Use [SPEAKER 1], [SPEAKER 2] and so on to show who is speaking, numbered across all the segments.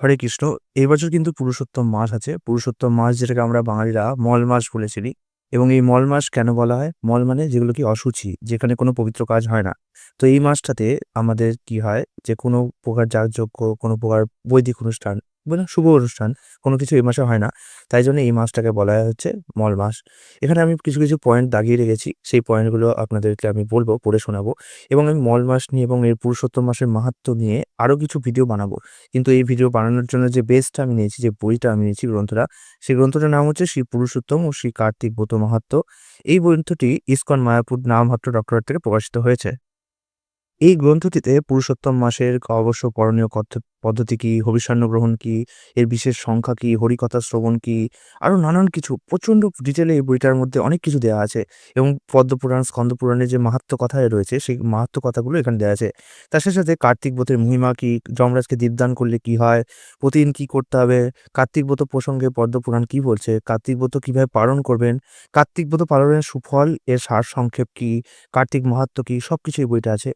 [SPEAKER 1] হরে কৃষ্ণ। এই বছর কিন্তু পুরুষোত্তম মাস আছে। পুরুষোত্তম মাস যেটাকে আমরা বাঙালিরা মল মাস বলে চিনি। এবং এই মল মাস কেন বলা হয়? মল মানে যেগুলো কি অশুচি, যেখানে কোনো পবিত্র কাজ হয় না। তো এই মাসটাতে আমাদের কি হয় যে কোনো প্রকার যাগযজ্ঞ, কোনো প্রকার বৈদিক অনুষ্ঠান মানে শুভ অনুষ্ঠান কোনো কিছু এই মাসে হয় না। তাই জন্য এই মাসটাকে বলা হয় হচ্ছে মল মাস। এখানে আমি কিছু পয়েন্ট দাগিয়ে রেখেছি। সেই পয়েন্টগুলো আপনাদেরকে আমি বলব, পড়ে শোনাবো। এবং আমি মল মাস নিয়ে এবং এর পুরুষোত্তম মাসের মাহাত্ম্য নিয়ে আরো কিছু ভিডিও বানাবো। কিন্তু এই ভিডিও বানানোর জন্য যে বেসটা আমি নিয়েছি, যে বইটা আমি নিয়েছি, গ্রন্থটা, সেই গ্রন্থটার নাম হচ্ছে শ্রী পুরুষোত্তম ও শ্রী কার্তিক ব্রত মাহাত্ম্য। এই গ্রন্থটি ইসকন মায়াপুর নামহাট্ট ডক্টরেট থেকে প্রকাশিত হয়েছে। এই গ্রন্থটিতে পুরুষোত্তম মাসের অবশ্য করণীয় পদ্ধতি কি, হবিষ্যান্ন গ্রহণ কি, এর বিশেষ সংখ্যা কি, হরিকথা শ্রবণ কি, আরো নানান কিছু প্রচন্ড ডিটেলে এই বইটার মধ্যে অনেক কিছু দেওয়া আছে। এবং পদ্মপুরাণ, স্কন্দ পুরাণের যে মাহাত্ম্য কথায় রয়েছে, সেই মাহাত্ম্য কথাগুলো এখানে দেওয়া আছে। তার সাথে সাথে কার্তিক ব্রতের মহিমা কি, যমরাজকে দীপদান করলে কি হয়, প্রতিদিন কি করতে হবে, কার্তিক ব্রত প্রসঙ্গে পদ্মপুরাণ কি বলছে, কার্তিক ব্রত কিভাবে পালন করবেন, কার্তিক ব্রত পালনের সুফল, এর সার সংক্ষেপ কি, কার্তিক মাহাত্ম্য কি, সবকিছু এই বইটা আছে।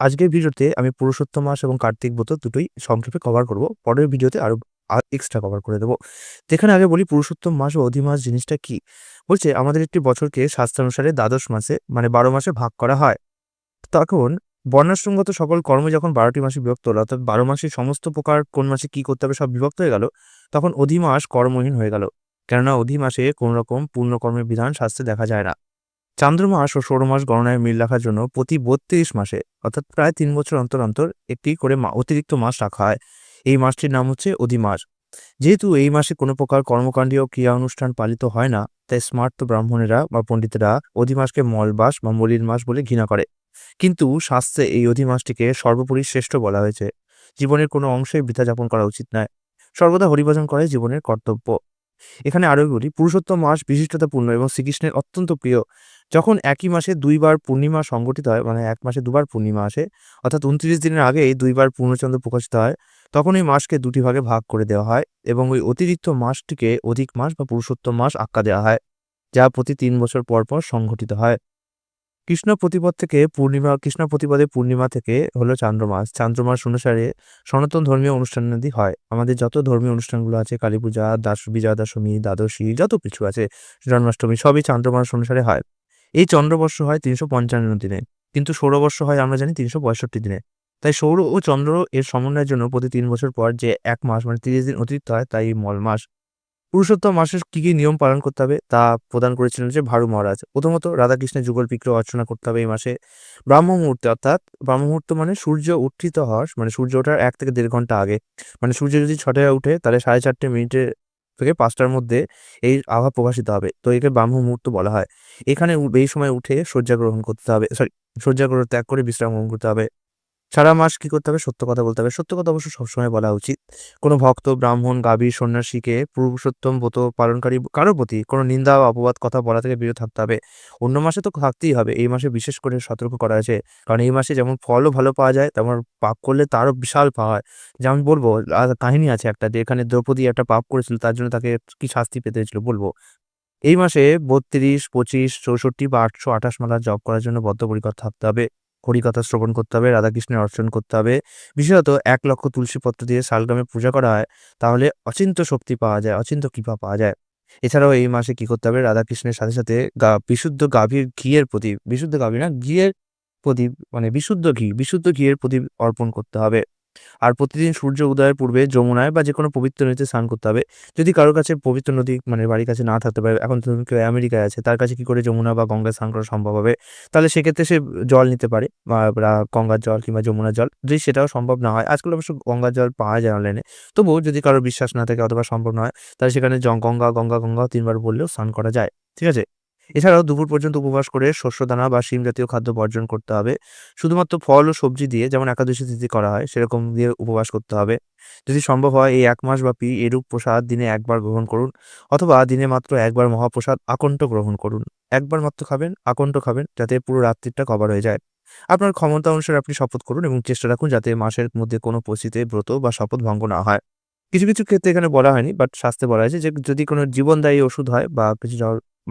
[SPEAKER 1] আজকের ভিডিওতে আমি পুরুষোত্তম মাস এবং কার্তিক ব্রত দুটোই সংক্ষেপে কভার করব। পরের ভিডিওতে আরো এক্সট্রা কভার করে দেবো। যেখানে আগে বলি পুরুষোত্তম মাস ও অধিমাস জিনিসটা কি। বলছে আমাদের একটি বছরকে শাস্ত্রানুসারে দ্বাদশ মাসে মানে 12 মাসে ভাগ করা হয়। তখন বর্ণাশ্রমগত সকল কর্ম যখন 12টি মাসে বিভক্ত হলো, অর্থাৎ 12 মাসে সমস্ত প্রকার কোন মাসে কি করতে হবে সব বিভক্ত হয়ে গেল, তখন অধিমাস কর্মহীন হয়ে গেল। কেননা অধিমাসে কোন রকম পূর্ণকর্মের বিধান শাস্ত্রে দেখা যায় না। চান্দ্রমাস ও সৌরমাস গণনায় মিল রাখার জন্য প্রতি 32 মাসে অর্থাৎ প্রায় 3 বছর অন্তর অন্তর একটি করে অতিরিক্ত মাস রাখা হয়। এই মাসটির নাম হচ্ছে অধিমাস। যেহেতু এই মাসে কোনো প্রকার কর্মকাণ্ডীয় ক্রিয়া অনুষ্ঠান পালিত হয় না, তাই স্মার্ত ব্রাহ্মণেরা বা পণ্ডিতেরা অধিমাসকে মলবাস বা মলিন মাস বলে ঘৃণা করে। কিন্তু শাস্ত্রে এই অধিমাসটিকে সর্বোপরি শ্রেষ্ঠ বলা হয়েছে। জীবনের কোনো অংশে বৃথা যাপন করা উচিত নয়। সর্বদা হরিভজন করাই জীবনের কর্তব্য। এখানে আরো বলি পুরুষোত্তম মাস বিশিষ্টতাপূর্ণ এবং শ্রীকৃষ্ণের অত্যন্ত প্রিয়। যখন একই মাসে দুইবার পূর্ণিমা সংঘটিত হয়, মানে এক মাসে দুবার পূর্ণিমা আসে, অর্থাৎ 29 দিনের আগেই দুইবার পূর্ণচন্দ্র প্রকাশিত হয়, তখন এই মাসকে দুটি ভাগে ভাগ করে দেওয়া হয় এবং ওই অতিরিক্ত মাসটিকে অধিক মাস বা পুরুষোত্তম মাস আখ্যা দেওয়া হয়, যা প্রতি 3 বছর পর পর সংঘটিত হয়। কৃষ্ণ প্রতিপদে পূর্ণিমা থেকে হলো চান্দ্রমাস। চান্দ্রমাস অনুসারে সনাতন ধর্মীয় অনুষ্ঠানাদি হয়। আমাদের যত ধর্মীয় অনুষ্ঠানগুলো আছে, কালী পূজা, বিজয়া দশমী, দ্বাদশী, যত কিছু আছে, জন্মাষ্টমী, সবই চান্দ্রমাস অনুসারে হয়। এই চন্দ্রবর্ষ হয় 355 দিনে, কিন্তু সৌরবর্ষ হয় আমরা জানি 365 দিনে। তাই সৌর ও চন্দ্র এর সমন্বয়ের জন্য প্রতি 3 বছর পর যে এক মাস মানে 30 দিন অতিরিক্ত হয়, তাই মল মাস। পুরুষোত্তম মাসের কি কি নিয়ম পালন করতে হবে তা প্রদান করেছিলেন যে ভারু মহারাজ। প্রথমত রাধাকৃষ্ণের যুগল বিগ্রহ অর্চনা করতে হবে এই মাসে। ব্রাহ্ম মুহূর্তে, অর্থাৎ ব্রাহ্ম মুহূর্ত মানে সূর্য উত্থিত হওয়ার মানে সূর্য ওঠার 1 থেকে 1.5 ঘন্টা আগে, মানে সূর্য যদি 6টায় উঠে তাহলে 4:30 থেকে 5টার মধ্যে এই আভা প্রকাশিত হবে, তো একে ব্রাহ্ম মুহূর্ত বলা হয়। এখানে এই সময় উঠে শয্যা গ্রহণ করতে হবে, শয্যা গ্রহণ ত্যাগ করে বিশ্রাম গ্রহণ করতে হবে। সারা মাস কি করতে হবে? সত্য কথা বলতে হবে। সত্য কথা অবশ্য সবসময় বলা উচিত। কোনো ভক্ত, ব্রাহ্মণ, গাভী, সন্ন্যাসীকে পুরুষোত্তম ব্রত পালনকারী কারো প্রতি কোনো নিন্দা বা অপবাদ কথা বলা থেকে বিরত থাকতে হবে। অন্য মাসে তো থাকতেই হবে। এই মাসে বিশেষ করে সতর্ক করা হয়েছে। কারণ এই মাসে যেমন ফলও ভালো পাওয়া যায়, তেমন পাপ করলে তারও বিশাল পাওয়া হয়। যেমন বলবো কাহিনী আছে একটা, যে এখানে দ্রৌপদী একটা পাপ করেছিল, তার জন্য তাকে কি শাস্তি পেতে হয়েছিল বলবো। এই মাসে 32, 25, 64 বা 828 মালা জপ করার জন্য বদ্ধপরিকর থাকতে হবে। হরিকথা শ্রবণ করতে হবে, রাধাকৃষ্ণের অর্চন করতে হবে। বিশেষত 1 লক্ষ তুলসী পত্র দিয়ে শালগ্রামে পূজা করা হয়, তাহলে অচিন্ত্য শক্তি পাওয়া যায়, অচিন্ত্য কৃপা পাওয়া যায়। এছাড়াও এই মাসে কি করতে হবে? রাধাকৃষ্ণের সাথে সাথে বিশুদ্ধ গাভীর ঘিয়ের প্রদীপ, বিশুদ্ধ গাভী না, ঘিয়ের প্রদীপ মানে বিশুদ্ধ ঘিয়ের প্রদীপ অর্পণ করতে হবে। আর প্রতিদিন সূর্য উদয়ের পূর্বে যমুনায় বা যেকোনো পবিত্র নদীতে স্নান করতে হবে। যদি কারোর কাছে পবিত্র নদী মানে বাড়ির কাছে না থাকতে পারে, এখন ধরুন কেউ আমেরিকায় আছে, তার কাছে কি করে যমুনা বা গঙ্গায় স্নান করা সম্ভব হবে? তাহলে সেক্ষেত্রে সে জল নিতে পারে, বা গঙ্গার জল কিংবা যমুনার জল। যদি সেটাও সম্ভব না হয়, আজকাল অবশ্য গঙ্গার জল পাওয়া যায় অনলাইনে। তবুও যদি কারোর বিশ্বাস না থাকে অথবা সম্ভব না হয়, তাহলে সেখানে গঙ্গা 3 বার বললেও স্নান করা যায়। ঠিক আছে? এছাড়াও দুপুর পর্যন্ত উপবাস করে শস্যদানা বা শিম জাতীয় খাদ্য বর্জন করতে হবে। শুধুমাত্র ফল ও সবজি দিয়ে, যেমন একাদশী তিথি করা হয় সেরকম দিয়ে উপবাস করতে হবে। যদি সম্ভব হয় এই 1 মাস ব্যাপী এরূপ প্রসাদ দিনে একবার গ্রহণ করুন, অথবা দিনে মাত্র একবার মহাপ্রসাদ আকণ্ঠ গ্রহণ করুন। একবার মাত্র খাবেন, আকণ্ঠ খাবেন, যাতে পুরো রাত্রিটা কভার হয়ে যায়। আপনার ক্ষমতা অনুসারে আপনি শপথ করুন এবং চেষ্টা রাখুন যাতে মাসের মধ্যে কোনো পরিস্থিতিতে ব্রত বা শপথ ভঙ্গ না হয়। কিছু ক্ষেত্রে এখানে বলা হয়নি, বাট শাস্ত্রে বলা হয়েছে যে যদি কোনো জীবনদায়ী ওষুধ হয় বা কিছু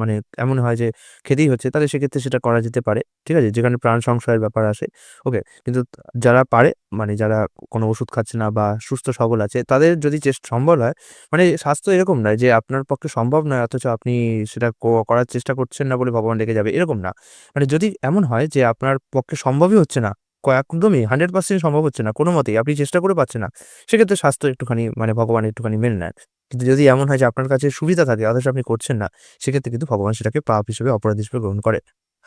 [SPEAKER 1] মানে এমন হয় যে খেতেই হচ্ছে, তাহলে সেক্ষেত্রে সেটা করা যেতে পারে। ঠিক আছে? যেখানে প্রাণ সংশয়ের ব্যাপার আসে। ওকে? কিন্তু যারা পারে, মানে যারা কোনো ওষুধ খাচ্ছে না বা সুস্থ সবল আছে, তাদের যদি সম্বল হয়, মানে স্বাস্থ্য এরকম নয় যে আপনার পক্ষে সম্ভব নয় অথচ আপনি সেটা করার চেষ্টা করছেন না বলে ভগবান রেগে যাবে, এরকম না। মানে যদি এমন হয় যে আপনার পক্ষে সম্ভবই হচ্ছে না, একদমই 100% সম্ভব হচ্ছে না কোনমতেই, আপনি চেষ্টা করে পাচ্ছেন না, সেক্ষেত্রে স্বাস্থ্য একটুখানি মানে ভগবান একটুখানি মেনে নেন। কিন্তু যদি এমন হয় যে আপনার কাছে সুবিধা থাকে অথচ আপনি করছেন না, সেক্ষেত্রে কিন্তু ভগবান সেটাকে পাপ হিসেবে, অপরাধ হিসেবে গ্রহণ করে।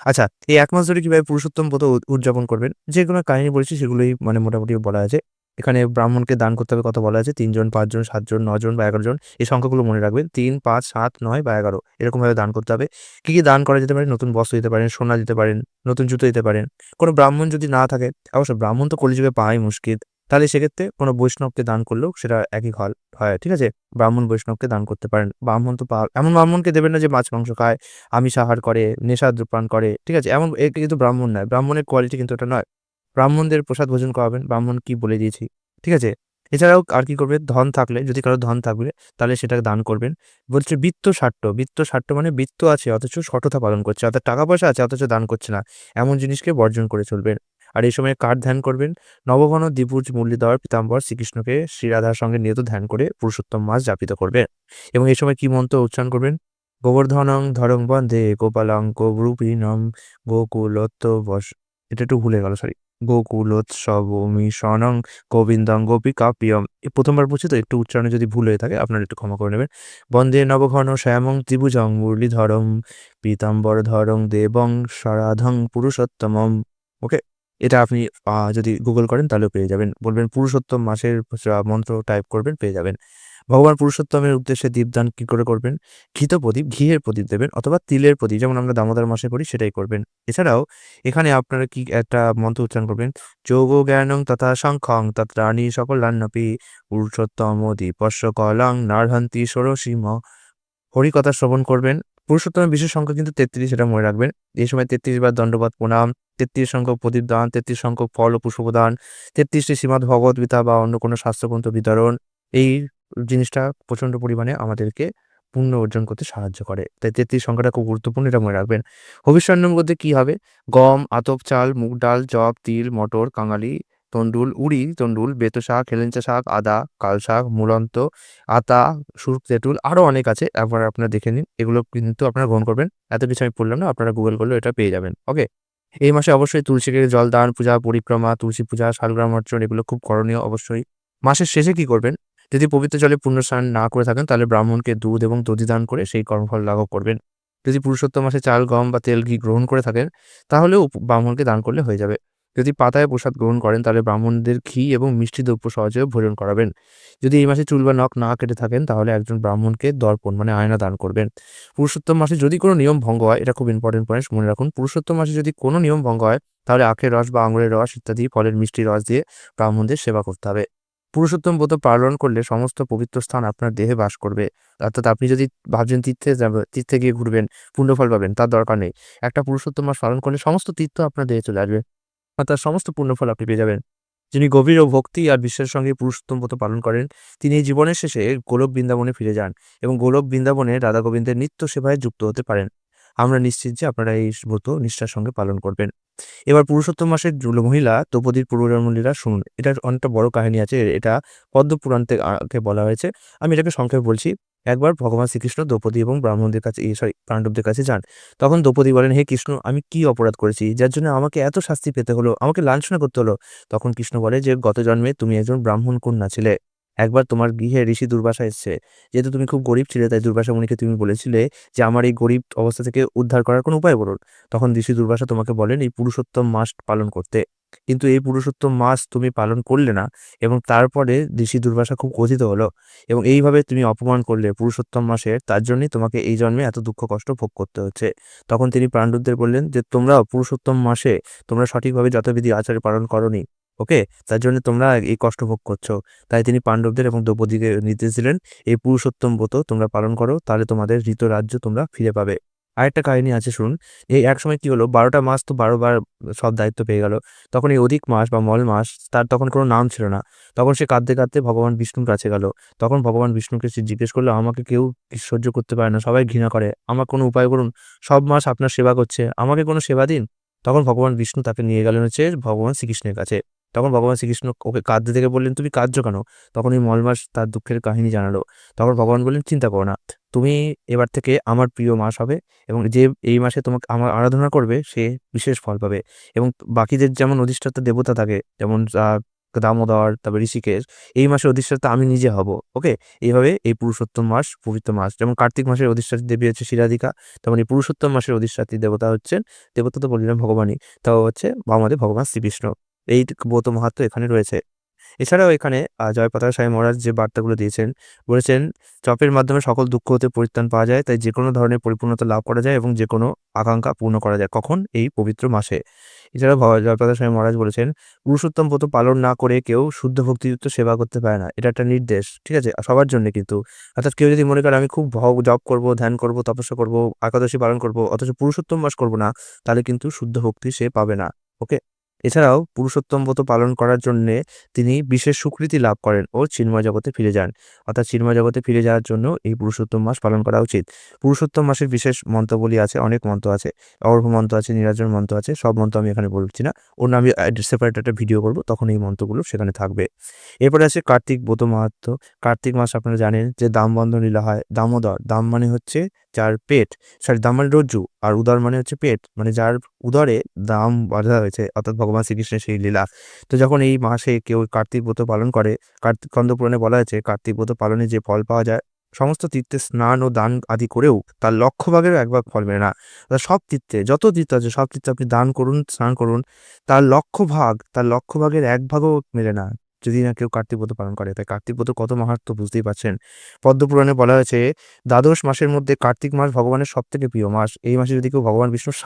[SPEAKER 1] আচ্ছা, এই ১ মাস ধরে কিভাবে পুরুষোত্তম ব্রত উদযাপন করবেন? যেগুলো কাহিনী বলেছি সেগুলোই মানে মোটামুটি বলা আছে। এখানে ব্রাহ্মণকে দান করতে হবে কথা বলা আছে। ৩ জন, ৫ জন, ৭ জন, ৯ জন বা ১১ জন। এই সংখ্যাগুলো মনে রাখবেন। ৩, ৫, ৭, ৯ বা ১১ এরকমভাবে দান করতে হবে। কি, কি দান করা যেতে পারে? নতুন বস্ত্র দিতে পারেন, সোনা দিতে পারেন, নতুন জুতো দিতে পারেন। কোনো ব্রাহ্মণ যদি না থাকে, অবশ্য ব্রাহ্মণ তো কলিযুগে পাওয়াই মুশকিল। তাহলে সেক্ষেত্রে কোনো বৈষ্ণবকে দান করলেও সেটা একই হয়। ঠিক আছে? ব্রাহ্মণ বৈষ্ণবকে দান করতে পারেন। ব্রাহ্মণ তো এমন ব্রাহ্মণকে দেবেন না যে মাছ মাংস খায়, আমিষ আহার করে, নেশা ধূমপান করে। ঠিক আছে? এ কিন্তু ব্রাহ্মণ নয়। ব্রাহ্মণের কোয়ালিটি কিন্তু এটা নয়। ব্রাহ্মণদের প্রসাদ ভোজন করাবেন। ব্রাহ্মণ কি বলে দিয়েছি। ঠিক আছে? এছাড়াও আর কি করবেন? ধন থাকলে, যদি কারো ধন থাকবে তাহলে সেটা দান করবেন। বলছে বিত্তশাট্য। বিত্তশাট্য মানে বিত্ত আছে অথচ সঠতা পালন করছে। অর্থাৎ টাকা পয়সা আছে অথচ দান করছে না। এমন জিনিসকে বর্জন করে চলবেন। আর এই সময় কার ধ্যান করবেন? নবঘন দ্বিভুজ মুরলীধর পীতাম্বর শ্রীকৃষ্ণকে শ্রীরাধার সঙ্গে নিয়ত ধ্যান করে পুরুষোত্তম মাস যাপিত করবেন। এবং এই সময় কি মন্ত্র উচ্চারণ করবেন? গোবর্ধনং ধরং বন্দে গোপালং গোরূপিণং এটা একটু ভুলে গেল, সরি। গোকুলোৎসবমিশনং গোবিন্দং গোপিকাপ্রিয়ম। এই ১ম বার বলছি তো একটু উচ্চারণে যদি ভুল হয়ে থাকে আপনারা একটু ক্ষমা করে নেবেন। বন্দে নবঘন শ্যামং ত্রিভুজং মুরলীধরং পীতাম্বরধরং দেবং সরাধং পুরুষোত্তমম। ওকে? এটা আপনি যদি গুগল করেন তাহলেও পেয়ে যাবেন। বলবেন পুরুষোত্তম মাসের মন্ত্র টাইপ করবেন, পেয়ে যাবেন। ভগবান পুরুষোত্তমের উদ্দেশ্যে দীপদান কি করে করবেন? ঘিত প্রদীপ, ঘিয়ের প্রদীপ দেবেন অথবা তিলের প্রদীপ, যেমন আমরা দামোদর মাসে করি সেটাই করবেন। এছাড়াও এখানে আপনারা কি একটা মন্ত্র উচ্চারণ করবেন? যোগ জ্ঞানং তথা সাংখ্যং তত্রাণি সকলান্নপি পুরুষোত্তম দীপস্য কলং নার্হন্তি ষোড়শীম। হরিকথা শ্রবণ করবেন। পুরুষোত্তমের বিশেষ সংখ্যা কিন্তু ৩৩, এটা মনে রাখবেন। এই সময় ৩৩ বার দণ্ডবত প্রণাম, ৩৩ সংখ্যক প্রদীপ দান, ৩৩ সংখ্যক ফল ও পুষ্প প্রদান, ৩৩টি শ্রীমদ্ ভগবত গীতা বা অন্য কোনো শাস্ত্রগ্রন্থ বিতরণ। এই জিনিসটা প্রচণ্ড পরিমাণে আমাদেরকে পুণ্য অর্জন করতে সাহায্য করে। তাই ৩৩ সংখ্যাটা খুব গুরুত্বপূর্ণ, এটা মনে রাখবেন। হবিষ্যান্নের মধ্যে কি হবে? গম, আতপ চাল, মুগ ডাল, যব, তিল, মটর, কাঙালি, তন্ডুল, উড়ি, তন্ডুল, বেতো শাক, হেলেঞ্চা শাক, আদা, কাল শাক, মুলন্ত, আতা, সুর, তেঁতুল, আরো অনেক আছে। একবার আপনারা দেখে নিন। এগুলো কিন্তু আপনারা গ্রহণ করবেন। এত কিছু আমি বললাম না, আপনারা গুগল করলেও এটা পেয়ে যাবেন। ওকে? এই মাসে অবশ্যই তুলসীকে জল দান, পূজা, পরিক্রমা, তুলসী পূজা, শালগ্রাম অর্চন এগুলো খুব করণীয় অবশ্যই। মাসের শেষে কি করবেন? যদি পবিত্র জলে পুণ্য স্নান না করে থাকেন তাহলে ব্রাহ্মণকে দুধ এবং দধি দান করে সেই কর্মফল লাঘব করবেন। যদি পুরুষোত্তম মাসে চাল, গম বা তেল, ঘি গ্রহণ করে থাকেন তাহলেও ব্রাহ্মণকে দান করলে হয়ে যাবে। যদি পাতায় প্রসাদ গ্রহণ করেন তাহলে ব্রাহ্মণদের ঘি এবং মিষ্টি দ্রব্য সহজে ভোজন করাবেন। যদি এই মাসে চুল বা নখ না কেটে থাকেন তাহলে একজন ব্রাহ্মণকে দর্পণ মানে আয়না দান করবেন। পুরুষোত্তম মাসে যদি কোনো নিয়ম ভঙ্গ হয়, এটা খুব ইম্পর্টেন্ট পয়েন্ট, মনে রাখুন। পুরুষোত্তম মাসে যদি কোনো নিয়ম ভঙ্গ হয় তাহলে আখের রস বা আঙুরের রস ইত্যাদি ফলের মিষ্টি রস দিয়ে ব্রাহ্মণদের সেবা করতে হবে। পুরুষোত্তম ব্রত পালন করলে সমস্ত পবিত্র স্থান আপনার দেহে বাস করবে। অর্থাৎ আপনি যদি ভাবছেন তীর্থে গিয়ে ঘুরবেন, পুণ্যফল পাবেন, তার দরকার নেই। একটা পুরুষোত্তম মাস পালন করলে সমস্ত তীর্থ আপনার দেহে চলে আসবে। অর্থাৎ সমস্ত পুণ্যফল আপনি পেয়ে যাবেন। যিনি গভীর ও ভক্তি আর বিশ্বাসের সঙ্গে পুরুষোত্তম ব্রত পালন করেন, তিনি এই জীবনের শেষে গোলক বৃন্দাবনে ফিরে যান এবং গোলক বৃন্দাবনে রাধা গোবিন্দের নিত্য সেবায় যুক্ত হতে পারেন। আমরা নিশ্চিত যে আপনারা এই ব্রত নিষ্ঠার সঙ্গে পালন করবেন। এবার পুরুষোত্তম মাসের মহিলা দ্রৌপদীর পূর্বজন্মলীলা শুনুন। এটার অনেকটা বড় কাহিনী আছে। এটা পদ্মপুরাণ কে বলা হয়েছে। আমি এটাকে সংক্ষেপে বলছি। একবার ভগবান শ্রীকৃষ্ণ দ্রৌপদী এবং ব্রাহ্মণদের কাছে, পাণ্ডবদের কাছে যান। তখন দ্রৌপদী বলেন, হে কৃষ্ণ, আমি কি অপরাধ করেছি যার জন্য আমাকে এত শাস্তি পেতে হলো, আমাকে লাঞ্ছনা করতে হলো? তখন কৃষ্ণ বলে যে গত জন্মে তুমি একজন ব্রাহ্মণ কন্যা ছিলে। একবার তোমার গৃহে ঋষি দুর্বাসা এসেছে। যেহেতু তুমি খুব গরিব ছিলে তাই দুর্বাসা মুনিকে তুমি বলেছিলে যে আমার এই গরিব অবস্থা থেকে উদ্ধার করার কোনো উপায় বলুন। তখন ঋষি দুর্বাসা তোমাকে বলেন এই পুরুষোত্তম মাস পালন করতে। কিন্তু এই পুরুষোত্তম মাস তুমি পালন করলে না এবং তারপরে ঋষি দুর্বাসা খুব ক্রোধিত হলো এবং এইভাবে তুমি অপমান করলে পুরুষোত্তম মাসের, তার জন্যই তোমাকে এই জন্মে এত দুঃখ কষ্ট ভোগ করতে হচ্ছে। তখন তিনি পাণ্ডবদের বললেন যে তোমরা পুরুষোত্তম মাসে তোমরা সঠিকভাবে যথাবিধি আচার পালন করনি। ওকে? তার জন্য তোমরা এই কষ্ট ভোগ করছো। তাই তিনি পাণ্ডবদের এবং দ্রৌপদীকে নির্দেশ দিলেন, এই পুরুষোত্তম ব্রত তোমরা পালন করো, তাহলে তোমাদের হৃত রাজ্য তোমরা ফিরে পাবে। আরেকটা কাহিনী আছে শুনুন। এই একসময় কি হলো, ১২টা মাস তো ১২ বার সব দায়িত্ব পেয়ে গেল। তখন এই অধিক মাস বা মল মাস, তার তখন কোনো নাম ছিল না। তখন সে কাঁদতে, কাঁদতে ভগবান বিষ্ণুর কাছে গেল। তখন ভগবান বিষ্ণুকে সে জিজ্ঞেস করলো, "আমাকে কেউ সহ্য করতে পারে না, সবাই ঘৃণা করে। আমার কোনো উপায় করুন। সব মাস আপনার সেবা করছে, আমাকে কোনো সেবা দিন।" তখন ভগবান বিষ্ণু তাকে নিয়ে গেলেন হচ্ছে ভগবান শ্রীকৃষ্ণের কাছে। তখন ভগবান শ্রীকৃষ্ণ ওকে কাঁদতে দেখে বললেন, "তুমি কাঁদছো কেন?" তখন এই মল মাস তার দুঃখের কাহিনী জানালো। তখন ভগবান বললেন, "চিন্তা করো না। তুমি এবার থেকে আমার প্রিয় মাস হবে এবং যে এই মাসে তোমাকে আমার আরাধনা করবে সে বিশেষ ফল পাবে।" এবং বাকিদের যেমন অধিষ্ঠাতা দেবতা থাকে, যেমন দামোদর, তারপর ঋষিকেশ, এই মাসের অধিষ্ঠাতা আমি নিজে হব। ওকে? এইভাবে এই পুরুষোত্তম মাস পবিত্র মাস। যেমন কার্তিক মাসের অধিষ্ঠাত্রী দেবী হচ্ছে শিরাধিকা, তেমন এই পুরুষোত্তম মাসের অধিষ্ঠাত্রী দেবতা হচ্ছেন, দেবতা তো বললাম ভগবানই, তাও হচ্ছে আমাদের ভগবান শ্রীকৃষ্ণ। এই ব্রত মাহাত্ম্য এখানে রয়েছে। এছাড়াও এখানে জয়প্রকাশ স্বামী মহারাজ যে বার্তাগুলো দিয়েছেন, বলেছেন, "জপের মাধ্যমে সকল দুঃখ হতে পরিত্রাণ পাওয়া যায়। তাই যেকোনো ধরনের পরিপূর্ণতা লাভ করা যায় এবং যেকোনো আকাঙ্ক্ষা পূর্ণ করা যায়। কখন? এই পবিত্র মাসে।" এছাড়াও জয়প্রকাশ স্বামী মহারাজ বলেছেন, "পুরুষোত্তম ব্রত পালন না করে কেউ শুদ্ধ ভক্তিযুক্ত সেবা করতে পারে না। এটা একটা নির্দেশ।" ঠিক আছে? সবার জন্যে কিন্তু। অর্থাৎ কেউ যদি মনে করে আমি খুব জপ করব, ধ্যান করব, তপস্যা করব, একাদশী পালন করব, অথচ পুরুষোত্তম মাস করব না, তাহলে কিন্তু শুদ্ধ ভক্তি সে পাবে না। ওকে? এছাড়াও পুরুষোত্তম ব্রত পালন করার জন্যে তিনি বিশেষ স্বীকৃতি লাভ করেন ও চিন্ময় জগতে ফিরে যান। অর্থাৎ চিন্ময় জগতে ফিরে যাওয়ার জন্য এই পুরুষোত্তম মাস পালন করা উচিত। পুরুষোত্তম মাসের বিশেষ মন্ত্রাবলী আছে, অনেক মন্ত্র আছে। অর্ঘ্য মন্ত্র আছে, নীরাজন মন্ত্র আছে। সব মন্ত্র আমি এখানে বলছি না। অন্য আমি সেপারেট একটা ভিডিও করব, তখন এই মন্ত্রগুলো সেখানে থাকবে। এরপরে আছে কার্তিক ব্রত মাহাত্ম্য। কার্তিক মাস আপনারা জানেন যে দামবন্ধন লীলা হয়। দামোদর, দাম মানে হচ্ছে যার পেট, সরি দাম মানে রজ্জু, আর উদর মানে হচ্ছে পেট। মানে যার উদরে দাম বাঁধা হয়েছে, অর্থাৎ ভগবান শ্রীকৃষ্ণের সেই লীলা। তো যখন এই মাসে কেউ কার্তিক ব্রত পালন করে, স্কন্দ পুরাণে বলা হয়েছে কার্তিক ব্রত পালনে যে ফল পাওয়া যায়, সমস্ত তীর্থে স্নান ও দান আদি করেও তার লক্ষ ভাগেরও ১ ভাগ ফল মেলে না। অর্থাৎ সব তীর্থে, যত তীর্থ আছে সব তীর্থে আপনি দান করুন, স্নান করুন, তার লক্ষ ভাগের ১ ভাগও মেলে না, যদি না কেউ কার্তিক ব্রত পালন করে। তাই কার্তিক ব্রত কত মাহাত্ম্য বুঝতেই পারছেন। পদ্মপুরাণে বলা হয়েছে, দ্বাদশ মাসের মধ্যে কার্তিক মাস ভগবানের সবথেকে প্রিয় মাস। এই মাসে যদি কেউ ভগবান বিষ্ণুর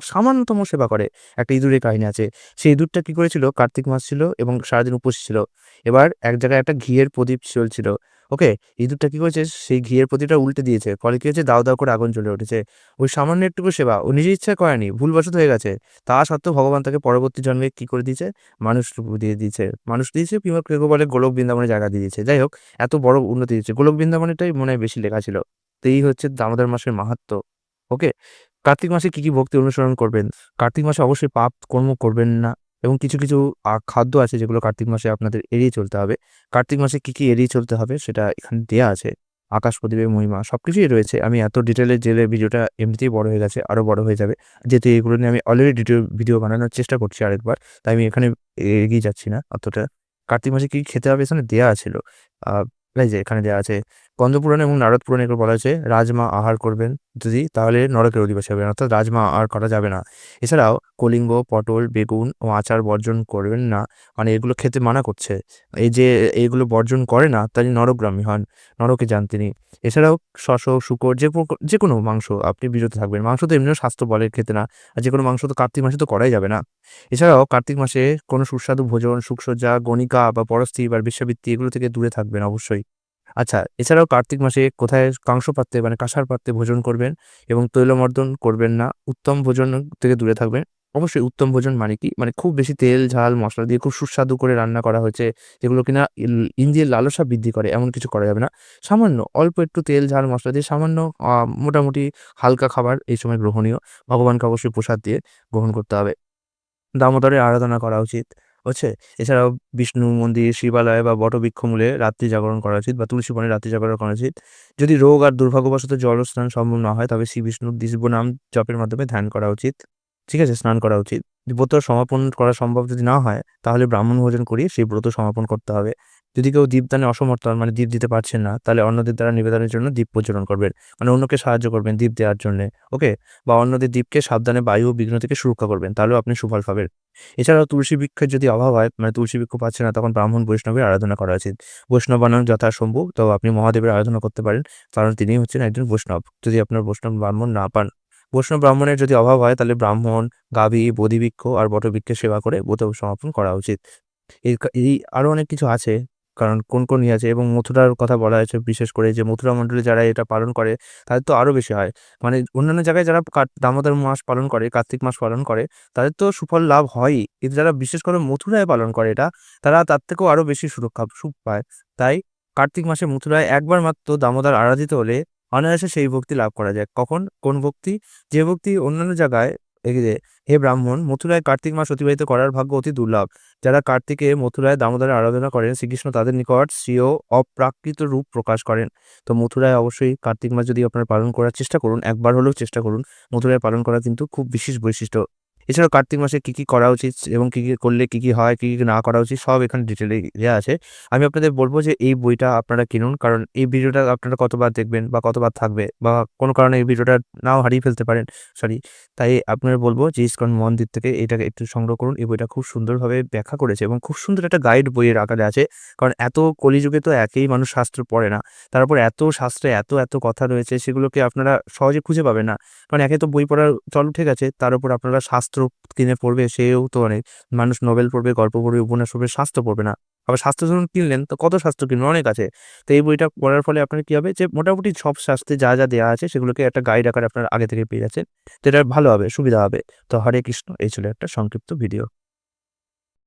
[SPEAKER 1] সামান্যতম সেবা করে, একটা ইঁদুরের কাহিনী আছে। সেই ইঁদুরটা কি করেছিল, কার্তিক মাস ছিল এবং সারাদিন উপোস ছিল। এবার এক জায়গায় একটা ঘিয়ের প্রদীপ জ্বলছিল। ওকে? ইঁদুরটা কি করেছে, সেই ঘিয়ের প্রদীপটা উল্টে দিয়েছে। ফলে কি হয়েছে, দাউ, দাউ করে আগুন জ্বলে উঠেছে। ওই সামান্য একটুকু সেবা ও নিজের ইচ্ছায় করেনি, ভুলবশত হয়ে গেছে। তা সত্ত্বেও ভগবান তাকে পরবর্তী জন্মে কি করে দিয়েছে, মানুষ রূপ দিয়ে দিয়েছে। মানুষ দিয়েছে কিংবা কেউ কেউ বলে গোলক বৃন্দাবনের জায়গা দিয়ে দিয়েছে। যাই হোক, এত বড় উন্নতি দিয়েছে। গোলক বৃন্দাবনেরটাই মনে হয় বেশি লেখা ছিল। তো এই হচ্ছে দামোদর মাসের মাহাত্ম্য। ওকে? কার্তিক মাসে কি, কি ভক্তি অনুসরণ করবেন? কার্তিক মাসে অবশ্যই পাপ কর্ম করবেন না এবং কিছু, কিছু খাদ্য আছে যেগুলো কার্তিক মাসে আপনাদের এড়িয়ে চলতে হবে। কার্তিক মাসে কি, কি এড়িয়ে চলতে হবে সেটা এখানে দেয়া আছে। আকাশ প্রদীপের মহিমা সবকিছুই রয়েছে। আমি এত ডিটেইলে জেলে ভিডিওটা এমনিতেই বড় হয়ে গেছে, আরো বড় হয়ে যাবে। যেহেতু এগুলো নিয়ে আমি অলরেডি ভিডিও বানানোর চেষ্টা করছি আরেকবার। তাই আমি এখানে এগিয়ে যাচ্ছি না অতটা। কার্তিক মাসে কি, কি খেতে হবে এখানে দেয়া ছিল। আ এই যে এখানে দেয়া আছে। স্কন্দ এবং নারদ পুরাণে এগুলো বলা হয়েছে, রাজমা আহার করবেন যদি, তাহলে নরকের অধিবাসী হবেন। অর্থাৎ রাজমা আহার করা যাবে না। এছাড়াও কলিঙ্গ, পটল, বেগুন ও আচার বর্জন করবেন না। মানে এগুলো খেতে মানা করছে। এই যে এগুলো বর্জন করে না, তিনি নরকগামী হন। নরকে যান তিনি। এছাড়াও শূকর যেকোনো মাংস আপনি বিরত থাকবেন। মাংস তো এমনিও স্বাস্থ্য বলে খেতে না। আর যেকোনো মাংস তো কার্তিক মাসে তো করাই যাবে না। এছাড়াও কার্তিক মাসে কোনো সুস্বাদু ভোজন, সুখসজ্জা, গণিকা বা পরস্ত্রী বা বেশ্যাবৃত্তি এগুলো থেকে দূরে থাকবেন অবশ্যই। আচ্ছা, এছাড়াও কার্তিক মাসে কোথায় কাংস পাত্রে মানে কাঁসার পাত্রে ভোজন করবেন এবং তৈলমর্দন করবেন না। উত্তম ভোজন থেকে দূরে থাকবেন। অবশ্যই উত্তম ভোজন মানে কি? মানে খুব বেশি তেল, ঝাল, মসলা দিয়ে খুব সুস্বাদু করে রান্না করা হয়েছে, যেগুলো কিনা ইন্দ্রিয়ের লালসা বৃদ্ধি করে, এমন কিছু করা যাবে না। সামান্য অল্প একটু তেল, ঝাল, মসলা দিয়ে সামান্য আ মোটামুটি হালকা খাবার এই সময় গ্রহণীয়। ভগবানকে অবশ্যই প্রসাদ দিয়ে গ্রহণ করতে হবে। দামোদরের আরাধনা করা উচিত। হচ্ছে? এছাড়াও বিষ্ণু মন্দির, শিবালয় বা বটবৃক্ষমূলে রাত্রি জাগরণ করা উচিত বা তুলসী বনে রাত্রি জাগরণ করা উচিত। যদি রোগ আর দুর্ভাগ্যবশত জলস্নান সম্ভব না হয়, তবে শ্রী বিষ্ণুর দিব্য নাম জপের মাধ্যমে ধ্যান করা উচিত। ঠিক আছে? স্নান করা উচিত। ব্রত সমাপন করা সম্ভব যদি না হয়, তাহলে ব্রাহ্মণ ভোজন করিয়ে সেই ব্রত সমাপন করতে হবে। যদি কেউ দীপদানে অসমর্থ হন, মানে দীপ দিতে পারছেন না, তাহলে অন্যদের দ্বারা নিবেদনের জন্য দীপ প্রজ্বলন করবেন। মানে অন্যকে সাহায্য করবেন দীপ দেওয়ার জন্যে। ওকে? বা অন্যদের দীপকে সাবধানে বায়ু ও বিঘ্ন থেকে সুরক্ষা করবেন। তাহলেও আপনি সুফল পাবেন। এছাড়াও তুলসী বৃক্ষের যদি অভাব হয়, মানে তুলসী বৃক্ষ পাচ্ছে না, তখন ব্রাহ্মণ বৈষ্ণবের আরাধনা করা উচিত। বৈষ্ণবানাং যথাসম্ভব, তো আপনি মহাদেবের আরাধনা করতে পারেন। কারণ তিনিই হচ্ছেন একজন বৈষ্ণব। যদি আপনার বৈষ্ণব ব্রাহ্মণ না পান। বৈষ্ণব ব্রাহ্মণের যদি অভাব হয়, তাহলে ব্রাহ্মণ, গাভী, বোধিবৃক্ষ আর বটবৃক্ষের সেবা করে ব্রত সমাপন করা উচিত। এই আরো অনেক কিছু আছে। কারণ কোন ইয়ে আছে, এবং মথুরার কথা বলা হয়েছে বিশেষ করে যে মথুরা মণ্ডলে যারা এটা পালন করে তাদের তো আরও বেশি হয়। মানে অন্যান্য জায়গায় যারা দামোদর মাস পালন করে, কার্তিক মাস পালন করে, তাদের তো সুফল লাভ হয়ই, কিন্তু যারা বিশেষ করে মথুরায় পালন করে এটা, তারা তার থেকেও আরও বেশি সুখ পায়। তাই কার্তিক মাসে মথুরায় একবার মাত্র দামোদর আরাধিত হলে অনায়াসে সেই ভক্তি লাভ করা যায়। কখন? কোন ভক্তি? যে ভক্তি অন্যান্য জায়গায় এই যে, হে ব্রাহ্মণ, মথুরায় কার্তিক মাস অতিবাহিত করার ভাগ্য অতি দুর্লভ। যারা কার্তিকে মথুরায় দামোদরের আরাধনা করেন, শ্রীকৃষ্ণ তাদের নিকট স্বীয় অপ্রাকৃত রূপ প্রকাশ করেন। তো মথুরায় অবশ্যই কার্তিক মাস যদি আপনারা পালন করার চেষ্টা করুন, একবার হলেও চেষ্টা করুন। মথুরায় পালন করা কিন্তু খুব বিশেষ বৈশিষ্ট্য। এছাড়াও কার্তিক মাসে কি করা উচিত এবং কি করলে কি হয়, কি না করা উচিত, সব এখানে ডিটেইলে দেয়া আছে। আমি আপনাদের বলব যে এই বইটা আপনারা কিনুন। কারণ এই ভিডিওটা আপনারা কতবার দেখবেন বা কতবার থাকবে, বা কোনো কারণে এই ভিডিওটা নাও হারিয়ে ফেলতে পারেন। সরি। তাই আপনারা বলব যে ইসকন মন্দির থেকে এটাকে একটু সংগ্রহ করুন। এই বইটা খুব সুন্দরভাবে ব্যাখ্যা করেছে এবং খুব সুন্দর একটা গাইড বইয়ের আকারে আছে। কারণ এত কলিযুগে তো একেই মানুষ শাস্ত্র পড়ে না। তার উপর এত শাস্ত্রে এত কথা রয়েছে, সেগুলোকে আপনারা সহজে খুঁজে পাবেন না। কারণ একে তো বই পড়ার চল ঠিক আছে, তার উপর আপনারা শাস্ত্র কিনে পড়বে সেও তো অনেক। মানুষ নোবেল পড়বে, গল্প পড়বে, উপন্যাস পড়বে, শাস্ত্র পড়বে না। আবার শাস্ত্র যখন কিনলেন তো কত শাস্ত্র কিনবেন? অনেক আছে। তো এই বইটা পড়ার ফলে আপনার কি হবে যে মোটামুটি সব শাস্ত্রে যা দেয়া আছে সেগুলোকে একটা গাইড আকারে আপনারা আগে থেকে পেয়ে যাচ্ছেন। তো এটা ভালো হবে, সুবিধা হবে। তো হরে কৃষ্ণ, এই ছিল একটা সংক্ষিপ্ত ভিডিও।